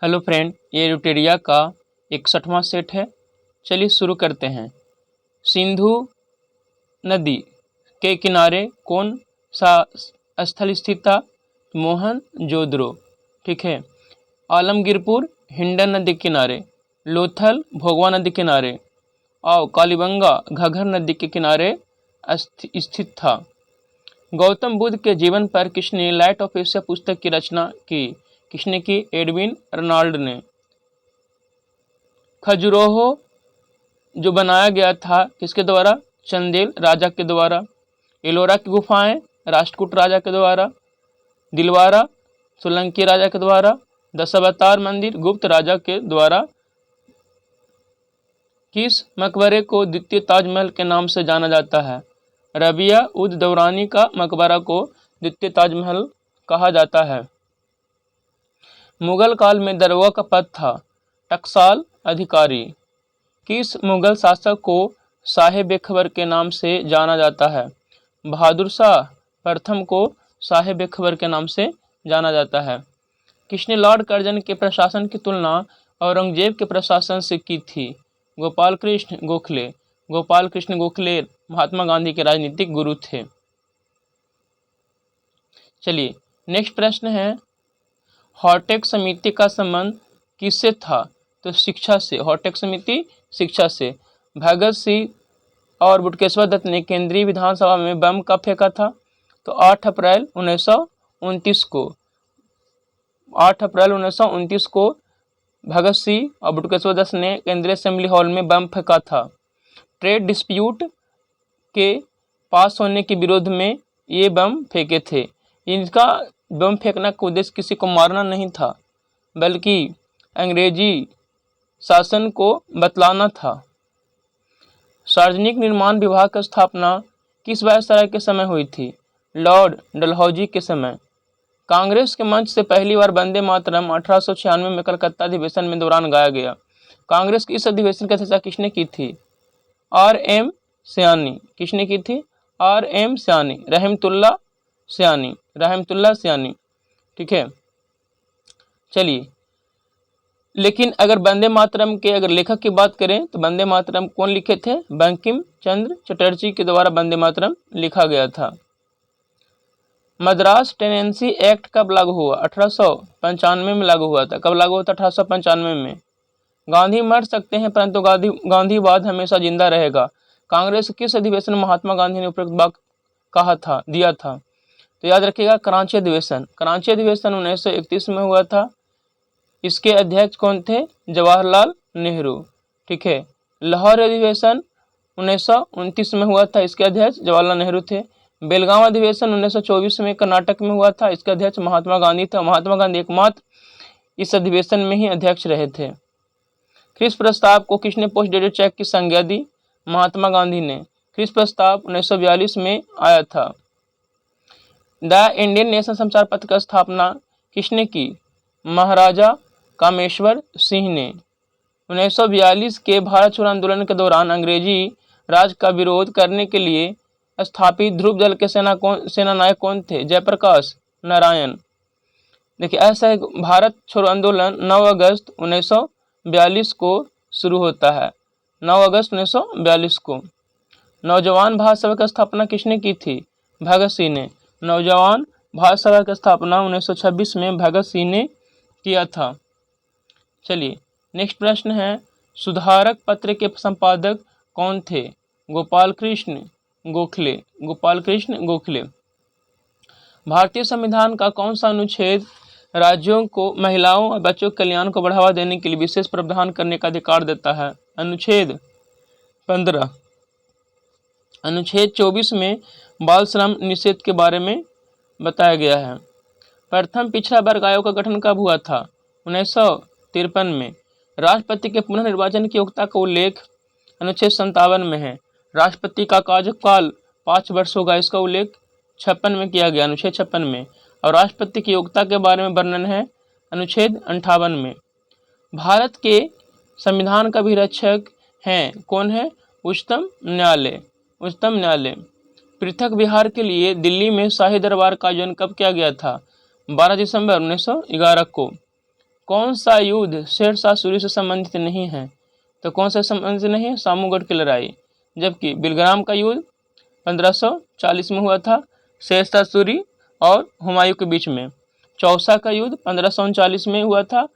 Hello friend, ये यूटेरिया का 61वां set है। चलिए शुरू करते हैं। सिंधु नदी के किनारे कौन सा स्थल स्थित था? मोहनजोदड़ो। ठीक है। आलमगीरपुर हिंडन नदी के किनारे, लोथल भोगवा नदी के किनारे और कालीबंगा घग्गर नदी के किनारे स्थित था। गौतम बुद्ध के जीवन पर किसने लाइट ऑफ एशिया पुस्तक की रचना की? किसने की? एडविन अर्नाल्ड ने। खजुराहो जो बनाया गया था किसके द्वारा? चंदेल राजा के द्वारा। एलोरा की गुफाएं राष्ट्रकूट राजा के द्वारा। दिलवारा सोलंकी राजा के द्वारा। दशावतार मंदिर गुप्त राजा के द्वारा। किस मकबरे को द्वितीय ताजमहल के नाम से जाना जाता है? रबिया उद दौरानी का मकबरा को द्वितीय ताजमहल कहा जाता है। मुगल काल में दरोगा का पद था टकसाल अधिकारी। किस मुगल शासक को शाह बेखबर के नाम से जाना जाता है? बहादुर शाह प्रथम को शाह बेखबर के नाम से जाना जाता है। किसने लॉर्ड कर्जन के प्रशासन की तुलना औरंगजेब के प्रशासन से की थी? गोपाल कृष्ण गोखले। गोपाल कृष्ण गोखले महात्मा गांधी के राजनीतिक गुरु थे। चलिए नेक्स्ट प्रश्न है, हॉटेक समिति का संबंध किससे था? तो शिक्षा से। हॉटेक समिति शिक्षा से। भगत सिंह और बटुकेश्वर दत्त ने केंद्रीय विधानसभा में बम कब फेंका था? तो 8 अप्रैल 1929 को। 8 अप्रैल 1929 को भगत सिंह और बटुकेश्वर दत्त ने केंद्रीय असेंबली हॉल में बम फेंका था। ट्रेड डिस्प्यूट के पास होने के विरोध में ये बम फेंके थे। इनका बम फेंकने का उद्देश्य किसी को मारना नहीं था, बल्कि अंग्रेजी शासन को बतलाना था। सार्वजनिक निर्माण विभाग की स्थापना किस वायसराय के समय हुई थी? लॉर्ड डलहौजी के समय। कांग्रेस के मंच से पहली बार वंदे मातरम 1896 में कलकत्ता अधिवेशन में दौरान गाया गया। कांग्रेस की इस अधिवेशन की अध्यक्षता किसने की थी? R.M. सयानी। किसने की थी? R.M. सयानी। रहमतुल्लाह सयानी। रहमतुल्लाह सयानी। ठीक है। चलिए, लेकिन अगर वंदे मातरम के अगर लेखक की बात करें तो वंदे मातरम कौन लिखे थे? बंकिम चंद्र चटर्जी के द्वारा वंदे मातरम लिखा गया था। मद्रास टेनेंसी एक्ट कब लागू हुआ? 1895 में लागू हुआ था। कब लागू हुआ था? 1895 में। गांधी मर सकते हैं परंतु गांधीवाद हमेशा जिंदा रहेगा। कांग्रेस किस अधिवेशन में महात्मा गांधी ने उपयुक्त वाक्य दिया था? तो याद रखिएगा, कराची अधिवेशन। कराची अधिवेशन 1931 में हुआ था। इसके अध्यक्ष कौन थे? जवाहरलाल नेहरू। ठीक है। लाहौर अधिवेशन 1929 में हुआ था। इसके अध्यक्ष जवाहरलाल नेहरू थे। बेलगांव अधिवेशन 1924 में कर्नाटक में हुआ था। इसके अध्यक्ष महात्मा गांधी था। महात्मा गांधी एकमात्र इस अधिवेशन में ही अध्यक्ष रहे थे। क्रिस प्रस्ताव को किसने पोस्ट डेटेड चेक की संज्ञा दी? महात्मा गांधी ने। क्रिस प्रस्ताव 1942 में आया था। द इंडियन नेशनल समाचार पत्र की स्थापना किसने की? महाराजा कामेश्वर सिंह ने। 1942 के भारत छोड़ो आंदोलन के दौरान अंग्रेजी राज का विरोध करने के लिए स्थापित ध्रुव दल के सेनानायक कौन थे? जयप्रकाश नारायण। देखिए, ऐसा है, भारत छोड़ो आंदोलन 9 अगस्त 1942 को शुरू होता है। 9 अगस्त 1942 को। नौजवान भारत सभा की स्थापना किसने की थी? भगत सिंह ने। नौजवान भारत सभा की स्थापना 1926 में भगत सिंह ने किया था। चलिए नेक्स्ट प्रश्न है, सुधारक पत्र के संपादक कौन थे? गोपाल कृष्ण गोखले। गोपाल कृष्ण गोखले। भारतीय संविधान का कौन सा अनुच्छेद राज्यों को महिलाओं और बच्चों के कल्याण को बढ़ावा देने के लिए विशेष प्रावधान करने का अधिकार देता है? अनुच्छेद 15। अनुच्छेद 24 में बाल श्रम निषेध के बारे में बताया गया है। प्रथम पिछड़ा वर्ग आयोग का गठन कब हुआ था? 1953 में। राष्ट्रपति के पुनर्निर्वाचन की योग्यता का उल्लेख अनुच्छेद 57 में है। राष्ट्रपति का कार्यकाल 5 वर्ष होगा, इसका उल्लेख 56 में किया गया, अनुच्छेद 56 में। और राष्ट्रपति की योग्यता के बारे में वर्णन है अनुच्छेद 58 में। भारत के संविधान का भी रक्षक हैं, कौन है? उच्चतम न्यायालय। उच्चतम न्यायालय। पृथक बिहार के लिए दिल्ली में शाही दरबार का आयोजन कब किया गया था? 12 दिसंबर 1911 को। कौन सा युद्ध शेरशाह सूरी से संबंधित नहीं है? तो कौन सा संबंधित नहीं है? सामूगढ़ की लड़ाई। जबकि बिलग्राम का युद्ध 1540 में हुआ था शेरशाह सूरी और हुमायूं के बीच में। चौसा का युद्ध 1539 में हुआ था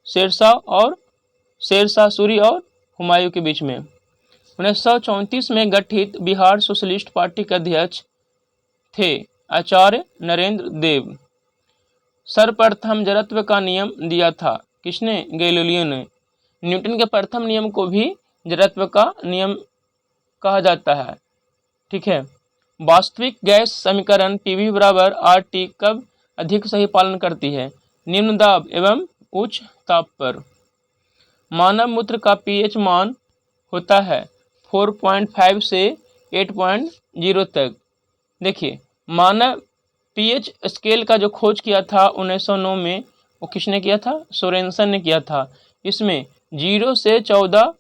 शेरशाह सूरी और हुमायूं के बीच में। 1934 में गठित बिहार सोशलिस्ट पार्टी के अध्यक्ष थे आचार्य नरेंद्र देव। सर्वप्रथम जड़त्व का नियम दिया था किसने? गैलीलियो ने। न्यूटन के प्रथम नियम को भी जड़त्व का नियम कहा जाता है। ठीक है। वास्तविक गैस समीकरण PV बराबर RT कब अधिक सही पालन करती है? निम्न दाब एवं उच्च ताप पर। मानव मूत्र का pH मान होता है 4.5 से 8.0 तक। देखिए, मानव pH स्केल का जो खोज किया था 1909 में, वो किसने किया था? सोरेनसन ने किया था। इसमें 0 से 14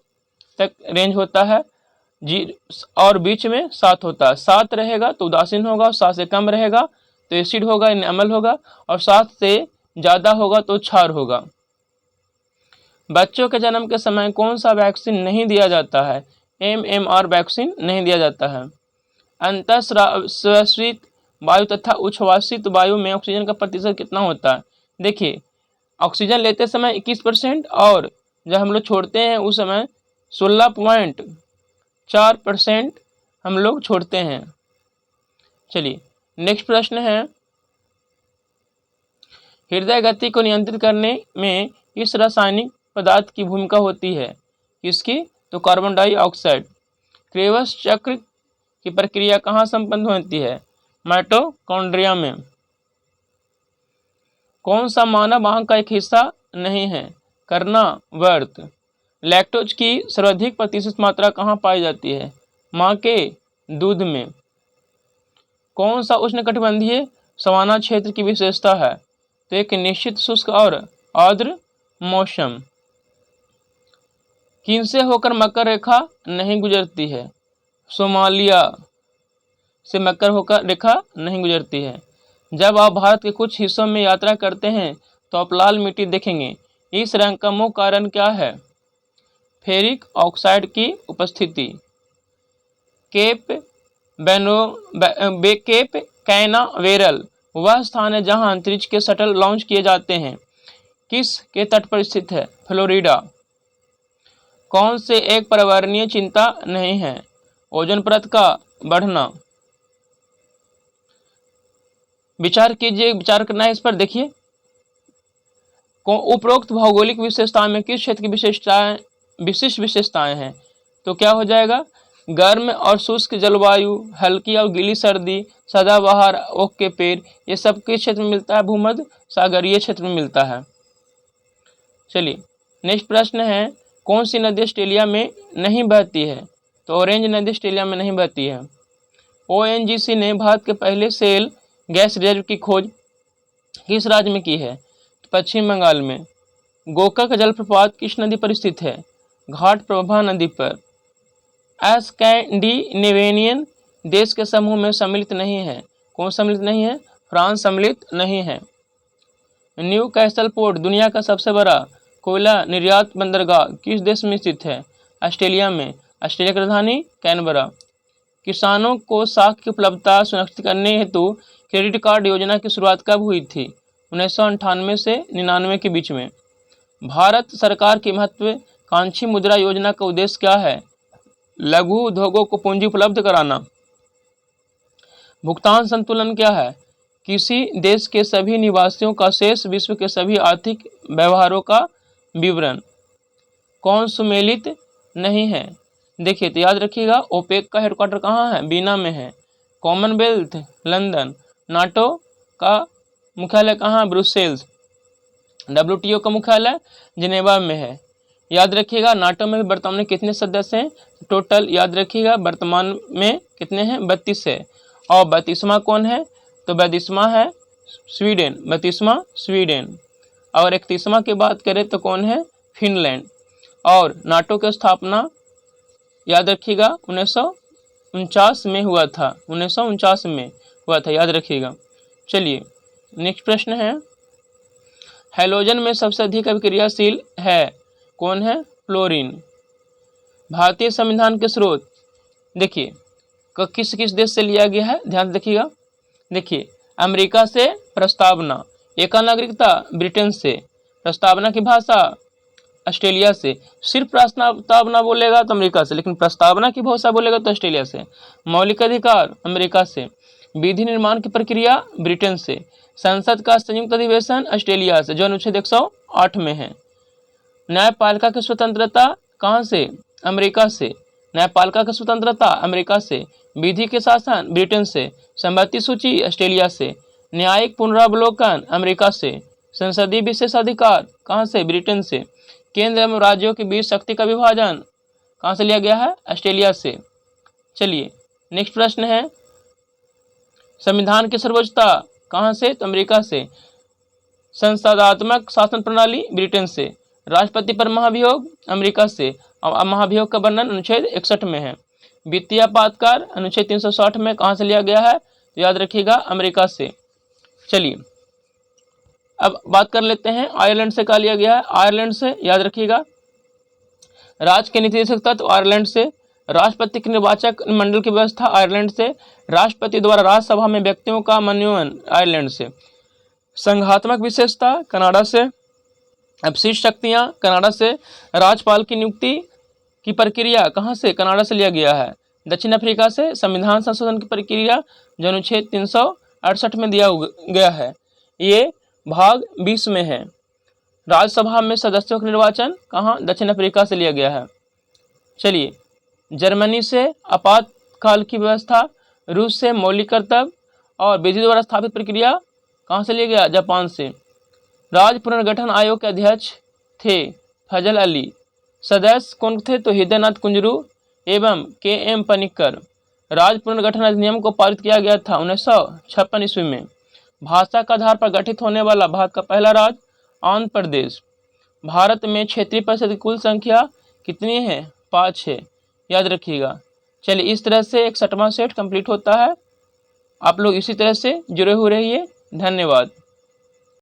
तक रेंज होता है और बीच में 7 होता है। 7 रहेगा तो उदासीन होगा, 7 से कम रहेगा तो एसिड होगा, अम्ल होगा, और 7 से ज़्यादा होगा तो क्षार होगा। बच्चों के जन्म के समय कौन सा वैक्सीन नहीं दिया जाता है? MMR वैक्सीन नहीं दिया जाता है। अंतःश्वासित वायु तथा उच्छ्वासित वायु में ऑक्सीजन का प्रतिशत कितना होता है? देखिए, ऑक्सीजन लेते समय 21% और जब हम लोग छोड़ते हैं उस समय 16.4% हम लोग छोड़ते हैं। चलिए, नेक्स्ट प्रश्न है, हृदय गति को नियंत्रित करने में इस रासायनिक पदार्थ की भूमिका होती है? किसकी? तो कार्बन डाइऑक्साइड। क्रेवस चक्र की प्रक्रिया कहाँ संपन्न होती है? माइटोकॉन्ड्रिया में। कौन सा मानव आंख का एक हिस्सा नहीं है? कर्णावर्त। लैक्टोज की सर्वाधिक प्रतिशत मात्रा कहाँ पाई जाती है? माँ के दूध में। कौन सा उष्णकटिबंधीय सवाना क्षेत्र की विशेषता है? तो एक निश्चित शुष्क और आर्द्र मौसम। किनसे होकर मकर रेखा नहीं गुजरती है? सोमालिया से मकर होकर रेखा नहीं गुजरती है। जब आप भारत के कुछ हिस्सों में यात्रा करते हैं तो आप लाल मिट्टी देखेंगे। इस रंग का मुख्य कारण क्या है? फेरिक ऑक्साइड की उपस्थिति। केप कैनावेरल वह स्थान है जहां अंतरिक्ष के शटल लॉन्च किए जाते हैं। किस के तट पर स्थित है? फ्लोरिडा। कौन से एक पर्यावरणीय चिंता नहीं है? ओजोन परत का बढ़ना। विचार कीजिए, विचार करना है इस पर। देखिए, उपरोक्त भौगोलिक विशेषताओं में किस क्षेत्र की विशिष्ट विशेषताएं हैं? तो क्या हो जाएगा? गर्म और शुष्क जलवायु, हल्की और गीली सर्दी, सदाबहार ओक के पेड़, ये सब किस क्षेत्र में मिलता है? भूमध्य सागरीय क्षेत्र में मिलता है। चलिए, नेक्स्ट प्रश्न है, कौन सी नदी ऑस्ट्रेलिया में नहीं बहती है? तो ऑरेंज नदी ऑस्ट्रेलिया में नहीं बहती है। ONGC ने भारत के पहले शेल गैस रिजर्व की खोज किस राज्य में की है? पश्चिम बंगाल में। गोकाक जलप्रपात किस नदी पर स्थित है? घाट प्रभा नदी पर। स्कैंडिनेवियन देश के समूह में सम्मिलित नहीं है। कौन सम्मिलित नहीं है? फ्रांस सम्मिलित नहीं है। न्यू कैसल पोर्ट दुनिया का सबसे बड़ा कोयला निर्यात बंदरगाह किस देश में स्थित है? ऑस्ट्रेलिया में। ऑस्ट्रेलिया की राजधानी कैनबरा। किसानों को साख की उपलब्धता सुनिश्चित करने हेतु क्रेडिट कार्ड योजना की शुरुआत कब हुई थी? 1998 से 99 के बीच में। भारत सरकार की महत्वाकांक्षी मुद्रा योजना का उद्देश्य क्या है? लघु उद्योगों को पूंजी उपलब्ध कराना। भुगतान संतुलन क्या है? किसी देश के सभी निवासियों का शेष विश्व के सभी आर्थिक व्यवहारों का विवरण। कौन सुमेलित नहीं है? देखिए, तो याद रखिएगा, ओपेक का हेडक्वार्टर कहाँ है? बीना में है। Commonwealth London. नाटो का मुख्यालय कहाँ है? ब्रुसेल्स। WTO का मुख्यालय जिनेवा में है। याद रखिएगा, नाटो में भी वर्तमान में कितने सदस्य हैं? टोटल याद रखिएगा, वर्तमान में कितने हैं? 32 है। और 32वां कौन है? तो 32वां है स्वीडन। 32वां स्वीडन। और 31वां की बात करें तो कौन है? फिनलैंड। और नाटो की स्थापना याद रखिएगा 1949 में हुआ था। 1949 में हुआ था, याद रखिएगा। चलिए, नेक्स्ट प्रश्न है, हैलोजन में सबसे अधिक अभिक्रियाशील है, कौन है? फ्लोरीन। भारतीय संविधान के स्रोत देखिए किस किस देश से लिया गया है, ध्यान देखिएगा। देखिए अमेरिका से प्रस्तावना, एकल नागरिकता ब्रिटेन से, प्रस्तावना की भाषा ऑस्ट्रेलिया से, सिर्फ प्रस्तावना बोलेगा तो अमेरिका से, लेकिन प्रस्तावना की भाषा बोलेगा तो ऑस्ट्रेलिया से। मौलिक अधिकार अमेरिका से, विधि निर्माण की प्रक्रिया ब्रिटेन से, संसद का संयुक्त अधिवेशन ऑस्ट्रेलिया से जो अनुच्छेद 108 में है। न्यायपालिका की स्वतंत्रता कहाँ से? अमेरिका से। न्यायपालिका की स्वतंत्रता अमेरिका से, विधि के शासन ब्रिटेन से, संपत्ति सूची ऑस्ट्रेलिया से, न्यायिक पुनरावलोकन अमेरिका से, संसदीय विशेषाधिकार कहाँ से? ब्रिटेन से। केंद्र एवं राज्यों के बीच शक्ति का विभाजन कहाँ से लिया गया है? ऑस्ट्रेलिया से। चलिए नेक्स्ट प्रश्न है, संविधान की सर्वोच्चता कहाँ से? तो अमेरिका से। संसदात्मक शासन प्रणाली ब्रिटेन से। राष्ट्रपति पर महाभियोग अमेरिका से। अब महाभियोग का वर्णन अनुच्छेद 61 में है। वित्तीय आपातकाल अनुच्छेद 360 में कहाँ से लिया गया है? तो याद रखिएगा अमेरिका से। चलिए अब बात कर लेते हैं आयरलैंड से कहा लिया गया है। आयरलैंड से याद रखिएगा। राज्य के नीतिदेशक तत्व आयरलैंड से। राष्ट्रपति के निर्वाचक मंडल की व्यवस्था आयरलैंड से। राष्ट्रपति द्वारा राज्यसभा में व्यक्तियों का मनोनयन आयरलैंड से। संघात्मक विशेषता कनाडा से। अपशिष्ट शक्तियाँ कनाडा से। राज्यपाल की नियुक्ति की प्रक्रिया कहाँ से? कनाडा से लिया गया है। दक्षिण अफ्रीका से। संविधान संशोधन की प्रक्रिया जो अनुच्छेद 368 में दिया गया है, ये भाग 20 में है। राज्यसभा में सदस्यों का निर्वाचन कहाँ? दक्षिण अफ्रीका से लिया गया है। चलिए जर्मनी से आपातकाल की व्यवस्था, रूस से मौलिक कर्तव्य और विधि द्वारा स्थापित प्रक्रिया कहाँ से लिया गया? जापान से। राज्य पुनर्गठन आयोग के अध्यक्ष थे फजल अली। सदस्य कौन थे? तो हृदयनाथ कुंजरू एवं के.एम. पनिक्कर। राज्य पुनर्गठन अधिनियम को पारित किया गया था 1956 ईस्वी में। भाषा के आधार पर गठित होने वाला भारत का पहला राज्य आंध्र प्रदेश। भारत में क्षेत्रीय परिषद की कुल संख्या कितनी है? 5 है, याद रखिएगा। चलिए इस तरह से 61वां सेट कंप्लीट होता है। आप लोग इसी तरह से जुड़े हुए रहिए। धन्यवाद।